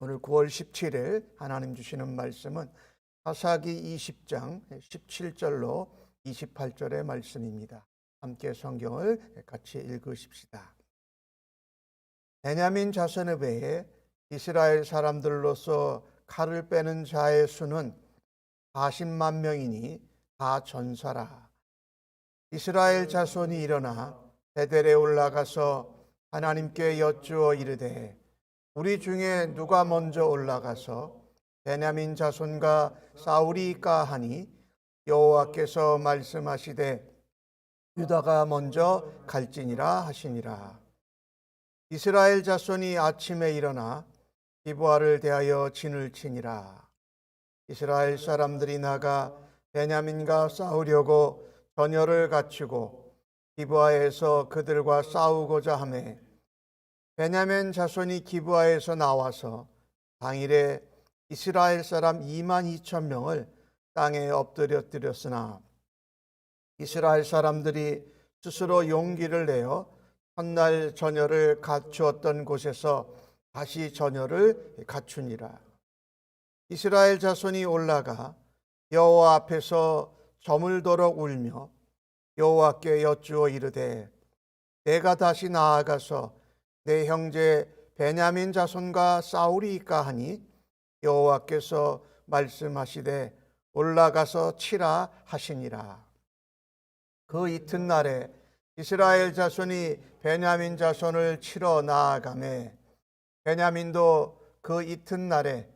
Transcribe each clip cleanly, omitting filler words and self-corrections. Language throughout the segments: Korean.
오늘 9월 17일 하나님 주시는 말씀은 사사기 20장 17절로 28절의 말씀입니다. 함께 성경을 같이 읽으십시다. 베냐민 자손의 외에 이스라엘 사람들로서 칼을 빼는 자의 수는 40만 명이니 다 전사라. 이스라엘 자손이 일어나 베델에 올라가서 하나님께 여쭈어 이르되 우리 중에 누가 먼저 올라가서 베냐민 자손과 싸우리까 하니 여호와께서 말씀하시되 유다가 먼저 갈지니라 하시니라. 이스라엘 자손이 아침에 일어나 기브아를 대하여 진을 치니라. 이스라엘 사람들이 나가 베냐민과 싸우려고 전열을 갖추고 기브아에서 그들과 싸우고자 하매 베냐민 자손이 기브아에서 나와서 당일에 이스라엘 사람 2만 2천 명을 땅에 엎드려뜨렸으나 이스라엘 사람들이 스스로 용기를 내어 첫날 전열을 갖추었던 곳에서 다시 전열을 갖추니라. 이스라엘 자손이 올라가 여호와 앞에서 저물도록 울며 여호와께 여쭈어 이르되 내가 다시 나아가서 내 형제 베냐민 자손과 싸우리이까 하니 여호와께서 말씀하시되 올라가서 치라 하시니라. 그 이튿날에 이스라엘 자손이 베냐민 자손을 치러 나아가매 베냐민도 그 이튿날에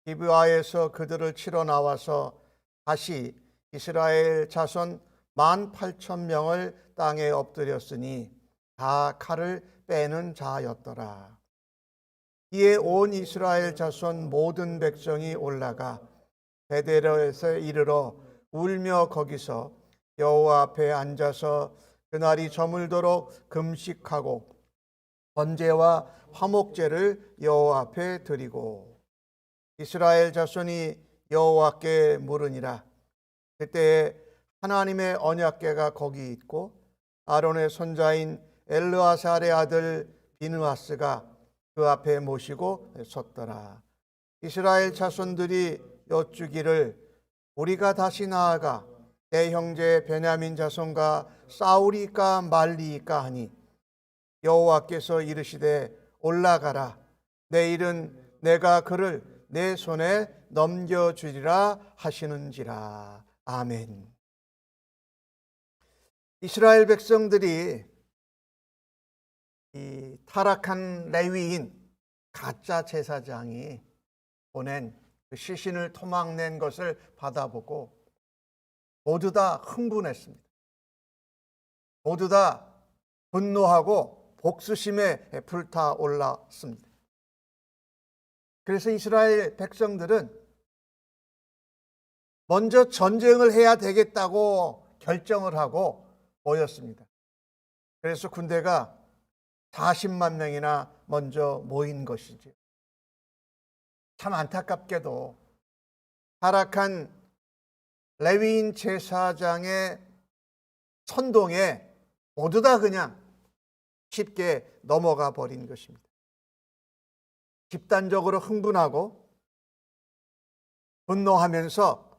기브아에서 그들을 치러 나와서 다시 이스라엘 자손 18,000명을 땅에 엎드렸으니 다 칼을 빼는 자였더라. 이에 온 이스라엘 자손 모든 백성이 올라가 베델에서 이르러 울며 거기서 여호와 앞에 앉아서 그날이 저물도록 금식하고 번제와 화목제를 여호와 앞에 드리고 이스라엘 자손이 여호와께 물으니라. 그때 하나님의 언약궤가 거기 있고 아론의 손자인 엘르아살의 아들 비느하스가 그 앞에 모시고 섰더라. 이스라엘 자손들이 여쭈기를 우리가 다시 나아가 내 형제 베냐민 자손과 싸우리까 말리이까 하니 여호와께서 이르시되 올라가라. 내일은 내가 그를 내 손에 넘겨주리라 하시는지라. 아멘. 이스라엘 백성들이 이 타락한 레위인 가짜 제사장이 보낸 그 시신을 토막낸 것을 받아보고 모두 다 흥분했습니다. 모두 다 분노하고 복수심에 불타올랐습니다. 그래서 이스라엘 백성들은 먼저 전쟁을 해야 되겠다고 결정을 하고 모였습니다. 그래서 군대가 40만 명이나 먼저 모인 것이죠. 참 안타깝게도 타락한 레위인 제사장의 선동에 모두 다 그냥 쉽게 넘어가 버린 것입니다. 집단적으로 흥분하고 분노하면서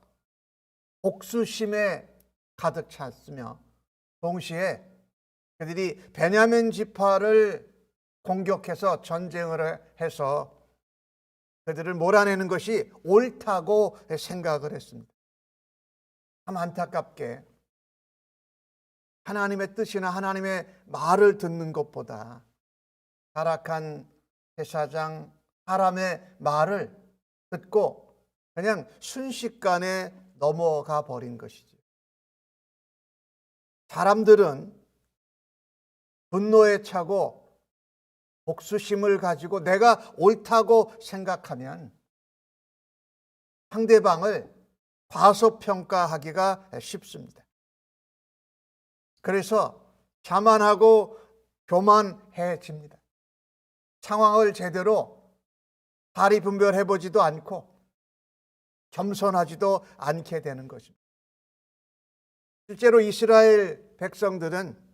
복수심에 가득 찼으며 동시에 그들이 베냐민 지파를 공격해서 전쟁을 해서 그들을 몰아내는 것이 옳다고 생각을 했습니다. 참 안타깝게 하나님의 뜻이나 하나님의 말을 듣는 것보다 타락한 제사장 사람의 말을 듣고 그냥 순식간에 넘어가 버린 것이지. 사람들은 분노에 차고 복수심을 가지고 내가 옳다고 생각하면 상대방을 과소평가하기가 쉽습니다. 그래서 자만하고 교만해집니다. 상황을 제대로 다리 분별해보지도 않고 겸손하지도 않게 되는 것입니다. 실제로 이스라엘 백성들은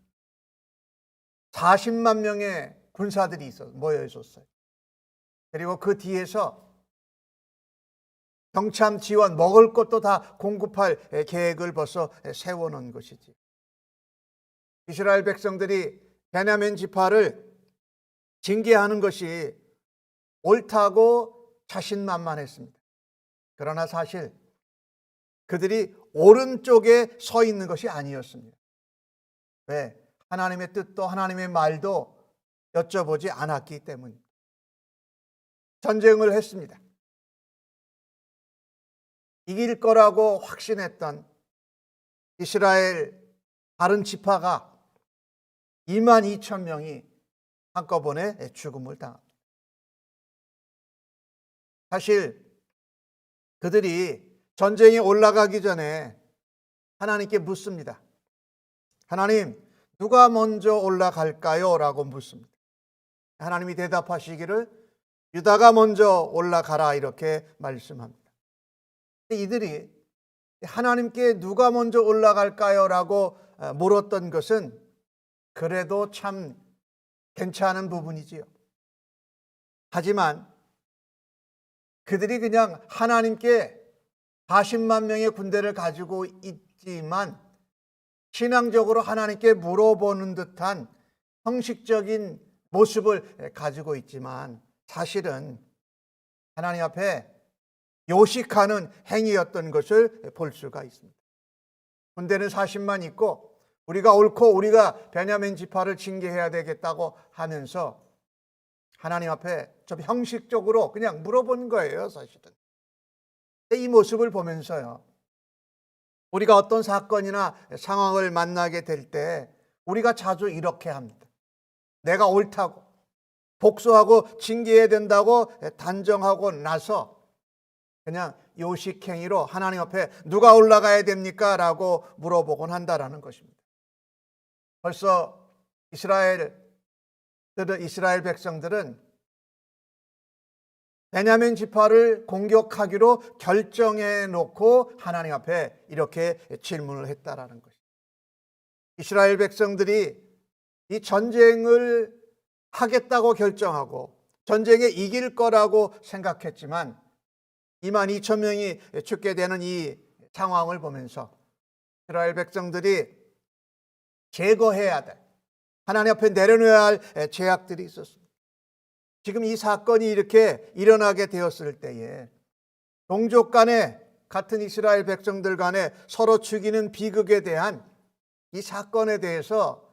40만 명의 군사들이 모여 있었어요. 그리고 그 뒤에서 경참 지원, 먹을 것도 다 공급할 계획을 벌써 세워놓은 것이지. 이스라엘 백성들이 베냐민 지파를 징계하는 것이 옳다고 자신만만했습니다. 그러나 사실 그들이 오른쪽에 서 있는 것이 아니었습니다. 왜? 하나님의 뜻도 하나님의 말도 여쭤보지 않았기 때문입니다. 전쟁을 했습니다. 이길 거라고 확신했던 이스라엘 다른 지파가 22,000명이 한꺼번에 죽음을 당합니다. 사실 그들이 전쟁에 올라가기 전에 하나님께 묻습니다. 하나님, 누가 먼저 올라갈까요? 라고 묻습니다. 하나님이 대답하시기를 유다가 먼저 올라가라 이렇게 말씀합니다. 이들이 하나님께 누가 먼저 올라갈까요? 라고 물었던 것은 그래도 참 괜찮은 부분이지요. 하지만 그들이 그냥 하나님께 40만 명의 군대를 가지고 있지만 신앙적으로 하나님께 물어보는 듯한 형식적인 모습을 가지고 있지만 사실은 하나님 앞에 요식하는 행위였던 것을 볼 수가 있습니다. 군대는 40만 있고 우리가 옳고 우리가 베냐민 지파를 징계해야 되겠다고 하면서 하나님 앞에 좀 형식적으로 그냥 물어본 거예요, 사실은. 이 모습을 보면서요, 우리가 어떤 사건이나 상황을 만나게 될 때 우리가 자주 이렇게 합니다. 내가 옳다고 복수하고 징계해야 된다고 단정하고 나서 그냥 요식행위로 하나님 앞에 누가 올라가야 됩니까? 라고 물어보곤 한다라는 것입니다. 벌써 이스라엘 백성들은 베냐민 지파를 공격하기로 결정해 놓고 하나님 앞에 이렇게 질문을 했다라는 것입니다. 이스라엘 백성들이 이 전쟁을 하겠다고 결정하고 전쟁에 이길 거라고 생각했지만 22,000명이 죽게 되는 이 상황을 보면서 이스라엘 백성들이 제거해야 될, 하나님 앞에 내려놓아야 할 죄악들이 있었습니다. 지금 이 사건이 이렇게 일어나게 되었을 때에 동족 간에, 같은 이스라엘 백성들 간에 서로 죽이는 비극에 대한 이 사건에 대해서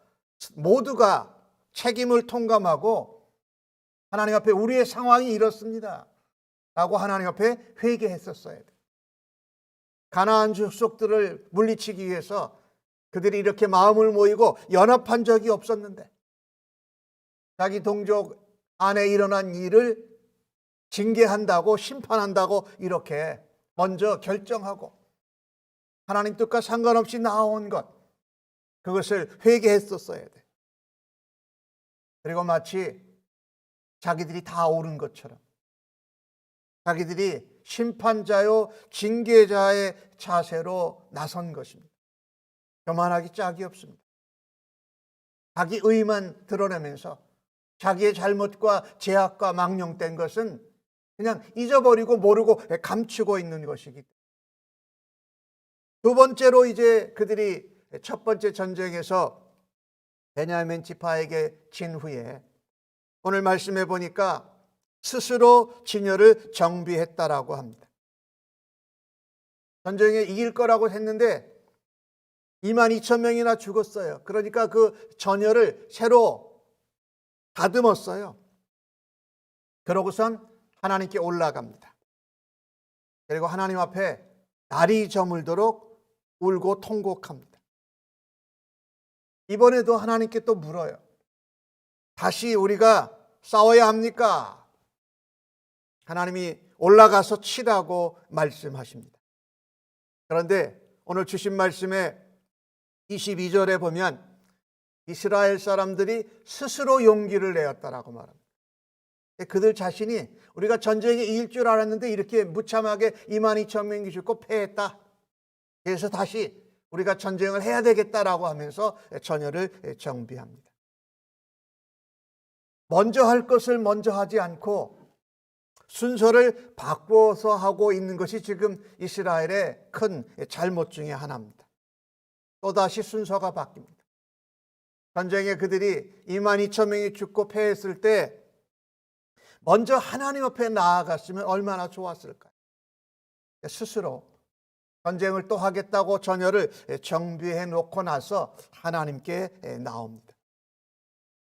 모두가 책임을 통감하고 하나님 앞에 우리의 상황이 이렇습니다 라고 하나님 앞에 회개했었어야 돼요. 가나안 족속들을 물리치기 위해서 그들이 이렇게 마음을 모이고 연합한 적이 없었는데 자기 동족 안에 일어난 일을 징계한다고, 심판한다고 이렇게 먼저 결정하고 하나님 뜻과 상관없이 나온 것, 그것을 회개했었어야 돼. 그리고 마치 자기들이 다 옳은 것처럼 자기들이 심판자요 징계자의 자세로 나선 것입니다. 교만하기 짝이 없습니다. 자기 의만 드러내면서 자기의 잘못과 죄악과 망령된 것은 그냥 잊어버리고 모르고 감추고 있는 것이기 때문에. 두 번째로 이제 그들이 첫 번째 전쟁에서 베냐민 지파에게 진 후에 오늘 말씀해 보니까 스스로 진열을 정비했다라고 합니다. 전쟁에 이길 거라고 했는데 22,000명이나 죽었어요. 그러니까 그 전열을 새로 다듬었어요. 그러고선 하나님께 올라갑니다. 그리고 하나님 앞에 날이 저물도록 울고 통곡합니다. 이번에도 하나님께 또 물어요. 다시 우리가 싸워야 합니까? 하나님이 올라가서 치라고 말씀하십니다. 그런데 오늘 주신 말씀에 22절에 보면 이스라엘 사람들이 스스로 용기를 내었다라고 말합니다. 그들 자신이 우리가 전쟁에 이길 줄 알았는데 이렇게 무참하게 22,000명이 죽고 패했다. 그래서 다시 우리가 전쟁을 해야 되겠다라고 하면서 전열을 정비합니다. 먼저 할 것을 먼저 하지 않고 순서를 바꿔서 하고 있는 것이 지금 이스라엘의 큰 잘못 중에 하나입니다. 또다시 순서가 바뀝니다. 전쟁에 그들이 22,000명이 죽고 패했을 때 먼저 하나님 앞에 나아갔으면 얼마나 좋았을까요? 스스로 전쟁을 또 하겠다고 전열을 정비해 놓고 나서 하나님께 나옵니다.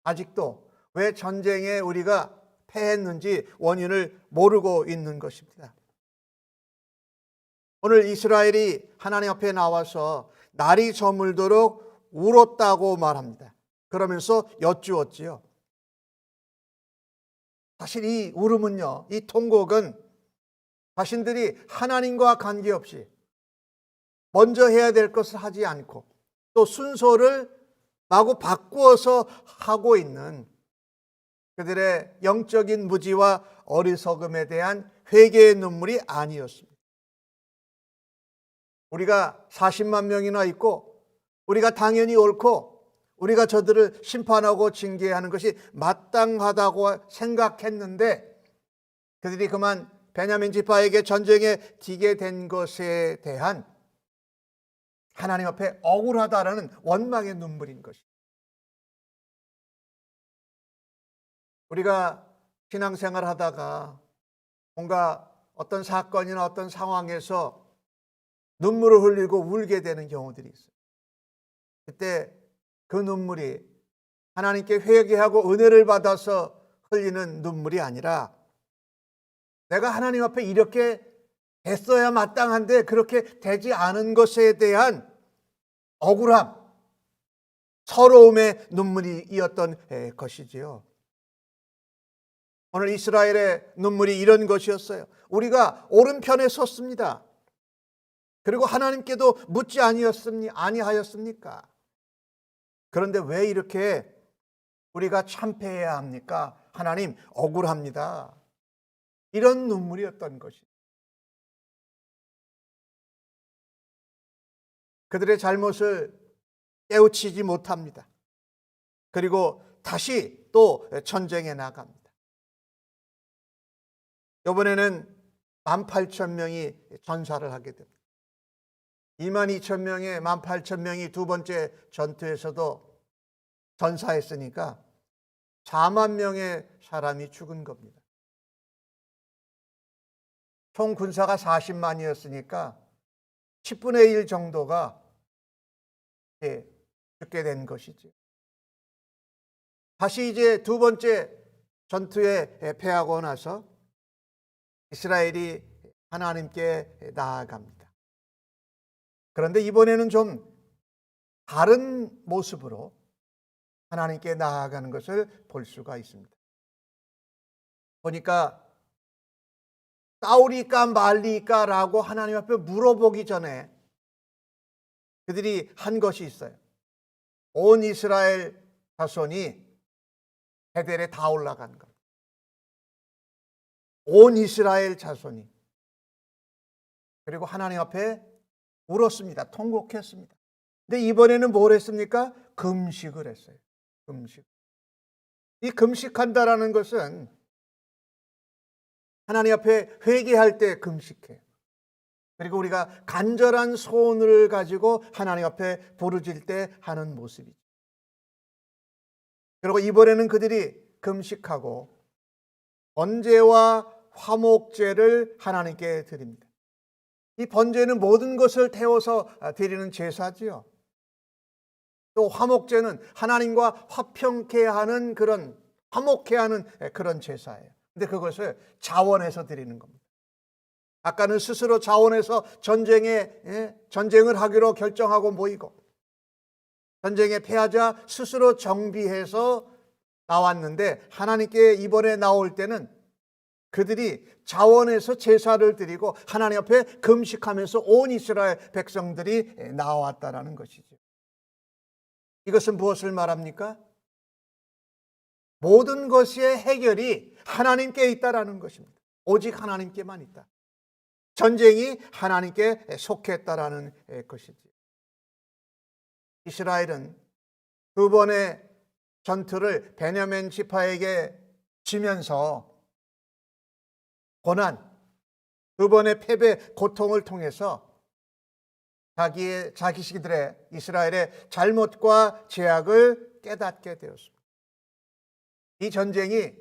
아직도 왜 전쟁에 우리가 패했는지 원인을 모르고 있는 것입니다. 오늘 이스라엘이 하나님 앞에 나와서 날이 저물도록 울었다고 말합니다. 그러면서 여쭈었지요. 사실 이 울음은요, 이 통곡은 자신들이 하나님과 관계없이 먼저 해야 될 것을 하지 않고 또 순서를 마구 바꾸어서 하고 있는 그들의 영적인 무지와 어리석음에 대한 회개의 눈물이 아니었습니다. 우리가 40만 명이나 있고 우리가 당연히 옳고 우리가 저들을 심판하고 징계하는 것이 마땅하다고 생각했는데 그들이 그만 베냐민 지파에게 전쟁에 뛰게 된 것에 대한 하나님 앞에 억울하다라는 원망의 눈물인 것입니다. 우리가 신앙생활 하다가 뭔가 어떤 사건이나 어떤 상황에서 눈물을 흘리고 울게 되는 경우들이 있어요. 그때 그 눈물이 하나님께 회개하고 은혜를 받아서 흘리는 눈물이 아니라 내가 하나님 앞에 이렇게 됐어야 마땅한데 그렇게 되지 않은 것에 대한 억울함, 서러움의 눈물이었던 것이지요. 오늘 이스라엘의 눈물이 이런 것이었어요. 우리가 오른편에 섰습니다. 그리고 하나님께도 묻지 아니하였습니까? 그런데 왜 이렇게 우리가 참패해야 합니까? 하나님 억울합니다. 이런 눈물이었던 것이. 그들의 잘못을 깨우치지 못합니다. 그리고 다시 또 전쟁에 나갑니다. 이번에는 18,000명이 전사를 하게 됩니다. 22,000명에 18,000명이 두 번째 전투에서도 전사했으니까 4만 명의 사람이 죽은 겁니다. 총 군사가 40만이었으니까 10분의 1 정도가 죽게 된 것이죠. 다시 이제 두 번째 전투에 패하고 나서 이스라엘이 하나님께 나아갑니다. 그런데 이번에는 좀 다른 모습으로 하나님께 나아가는 것을 볼 수가 있습니다. 보니까 싸우리까 말리까라고 하나님 앞에 물어보기 전에 그들이 한 것이 있어요. 온 이스라엘 자손이 베델에 다 올라간 것. 온 이스라엘 자손이. 그리고 하나님 앞에 울었습니다. 통곡했습니다. 근데 이번에는 뭘 했습니까? 금식을 했어요. 금식. 이 금식한다라는 것은 하나님 앞에 회개할 때 금식해요. 그리고 우리가 간절한 소원을 가지고 하나님 앞에 부르짖을 때 하는 모습이죠. 그리고 이번에는 그들이 금식하고 번제와 화목제를 하나님께 드립니다. 이 번제는 모든 것을 태워서 드리는 제사지요. 또 화목제는 하나님과 화평케 하는 그런 화목케 하는 그런 제사예요. 근데 그것을 자원해서 드리는 겁니다. 아까는 스스로 자원해서 전쟁을 하기로 결정하고 모이고 전쟁에 패하자 스스로 정비해서 나왔는데 하나님께 이번에 나올 때는 그들이 자원해서 제사를 드리고 하나님 앞에 금식하면서 온 이스라엘 백성들이 나왔다라는 것이죠. 이것은 무엇을 말합니까? 모든 것의 해결이 하나님께 있다라는 것입니다. 오직 하나님께만 있다. 전쟁이 하나님께 속했다라는 것이지. 이스라엘은 두 번의 전투를 베냐민 지파에게 지면서 고난, 두 번의 패배, 고통을 통해서 자기들의 이스라엘의 잘못과 죄악을 깨닫게 되었습니다. 이 전쟁이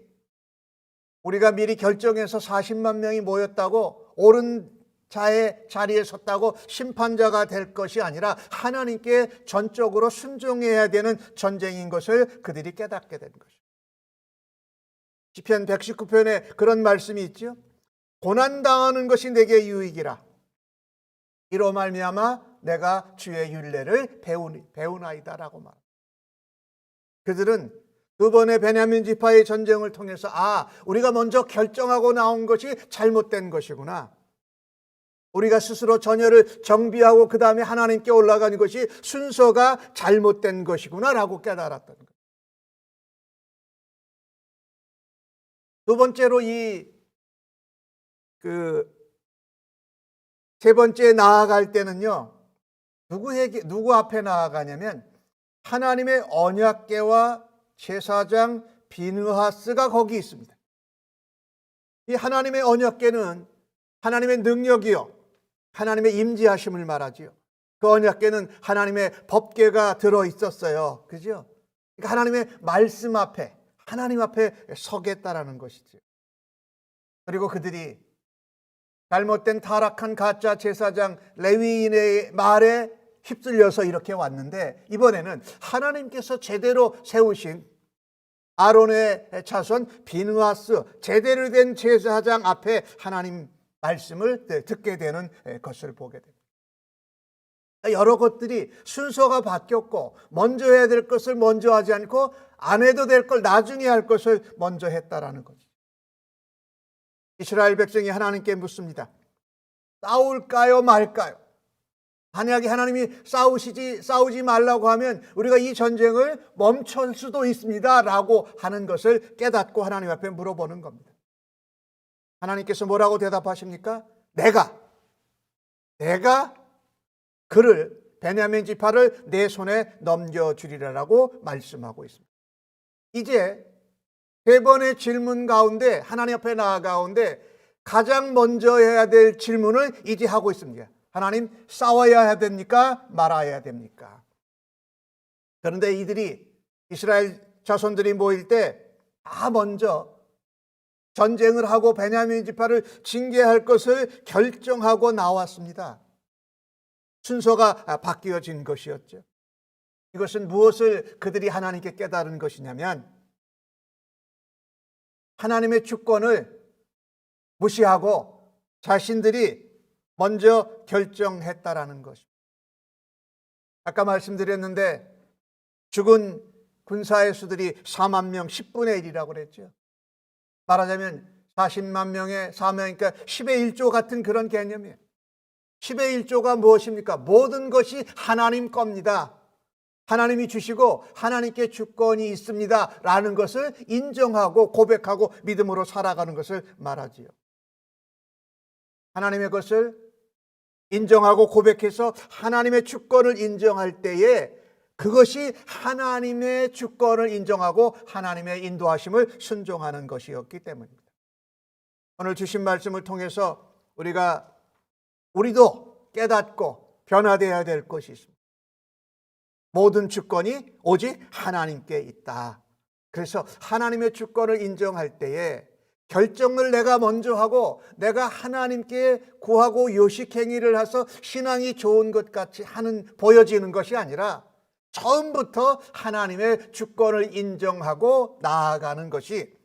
우리가 미리 결정해서 40만 명이 모였다고 옳은 자의 자리에 섰다고 심판자가 될 것이 아니라 하나님께 전적으로 순종해야 되는 전쟁인 것을 그들이 깨닫게 된 것입니다. 시편 119편에 그런 말씀이 있죠. 고난당하는 것이 내게 유익이라. 이로 말미암아 내가 주의 율례를 배우나이다라고 말합니다. 그들은 두 번의 베냐민 지파의 전쟁을 통해서 우리가 먼저 결정하고 나온 것이 잘못된 것이구나. 우리가 스스로 전열을 정비하고 그 다음에 하나님께 올라가는 것이 순서가 잘못된 것이구나라고 깨달았던 거예요. 두 번째로 세 번째 나아갈 때는요, 누구 앞에 나아가냐면 하나님의 언약궤와 제사장 비느하스가 거기 있습니다. 이 하나님의 언약궤는 하나님의 능력이요, 하나님의 임재하심을 말하지요. 그 언약궤는 하나님의 법궤가 들어 있었어요. 그죠? 그러니까 하나님의 말씀 앞에, 하나님 앞에 서겠다라는 것이죠. 그리고 그들이 잘못된 타락한 가짜 제사장 레위인의 말에 휩쓸려서 이렇게 왔는데, 이번에는 하나님께서 제대로 세우신 아론의 자손 비느하스, 제대로 된 제사장 앞에 하나님 말씀을 듣게 되는 것을 보게 됩니다. 여러 것들이 순서가 바뀌었고, 먼저 해야 될 것을 먼저 하지 않고 안 해도 될 걸 나중에 할 것을 먼저 했다라는 거죠. 이스라엘 백성이 하나님께 묻습니다. 싸울까요 말까요? 만약에 하나님이 싸우지 말라고 하면 우리가 이 전쟁을 멈출 수도 있습니다 라고 하는 것을 깨닫고 하나님 앞에 물어보는 겁니다. 하나님께서 뭐라고 대답하십니까? 내가 그를, 베냐민 지파를 내 손에 넘겨주리라라고 말씀하고 있습니다. 이제 세 번의 질문 가운데, 하나님 앞에 나아가운데 가장 먼저 해야 될 질문을 이제 하고 있습니다. 하나님, 싸워야 됩니까? 말아야 됩니까? 그런데 이스라엘 자손들이 모일 때 먼저 전쟁을 하고 베냐민 지파를 징계할 것을 결정하고 나왔습니다. 순서가 바뀌어진 것이었죠. 이것은 무엇을 그들이 하나님께 깨달은 것이냐면, 하나님의 주권을 무시하고 자신들이 먼저 결정했다라는 것입니다. 아까 말씀드렸는데 죽은 군사의 수들이 4만 명, 10분의 1이라고 그랬죠. 말하자면 40만 명의 4명이니까 10의 1조 같은 그런 개념이에요. 10의 1조가 무엇입니까? 모든 것이 하나님 겁니다. 하나님이 주시고 하나님께 주권이 있습니다 라는 것을 인정하고 고백하고 믿음으로 살아가는 것을 말하지요. 하나님의 것을 인정하고 고백해서 하나님의 주권을 인정할 때에 그것이 하나님의 주권을 인정하고 하나님의 인도하심을 순종하는 것이었기 때문입니다. 오늘 주신 말씀을 통해서 우리도 깨닫고 변화되어야 될 것이 있습니다. 모든 주권이 오직 하나님께 있다. 그래서 하나님의 주권을 인정할 때에 결정을 내가 먼저 하고 내가 하나님께 구하고 요식행위를 해서 신앙이 좋은 것 같이 보여지는 것이 아니라 처음부터 하나님의 주권을 인정하고 나아가는 것이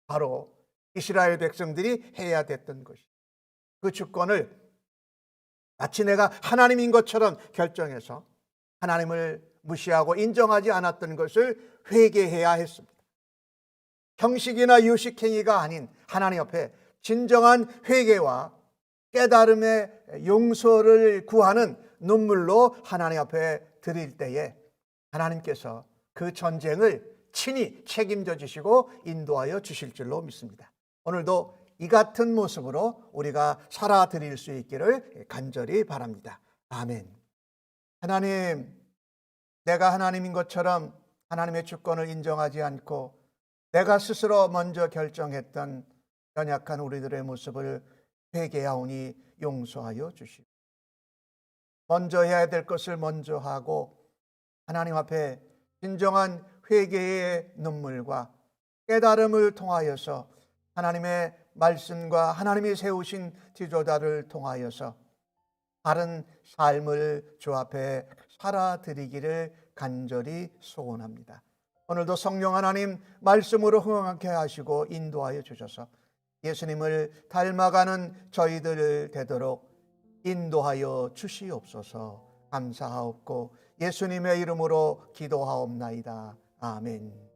바로 이스라엘 백성들이 해야 됐던 것이, 그 주권을 마치 내가 하나님인 것처럼 결정해서 하나님을 무시하고 인정하지 않았던 것을 회개해야 했습니다. 형식이나 유식행위가 아닌 하나님 앞에 진정한 회개와 깨달음의 용서를 구하는 눈물로 하나님 앞에 드릴 때에 하나님께서 그 전쟁을 친히 책임져 주시고 인도하여 주실 줄로 믿습니다. 오늘도 이 같은 모습으로 우리가 살아드릴 수 있기를 간절히 바랍니다. 아멘. 하나님, 내가 하나님인 것처럼 하나님의 주권을 인정하지 않고 내가 스스로 먼저 결정했던 연약한 우리들의 모습을 회개하오니 용서하여 주시오. 먼저 해야 될 것을 먼저 하고 하나님 앞에 진정한 회개의 눈물과 깨달음을 통하여서 하나님의 말씀과 하나님이 세우신 지도자를 통하여서 바른 삶을 주 앞에 살아드리기를 간절히 소원합니다. 오늘도 성령 하나님 말씀으로 흥하게 하시고 인도하여 주셔서 예수님을 닮아가는 저희들 되도록 인도하여 주시옵소서. 감사하옵고 예수님의 이름으로 기도하옵나이다. 아멘.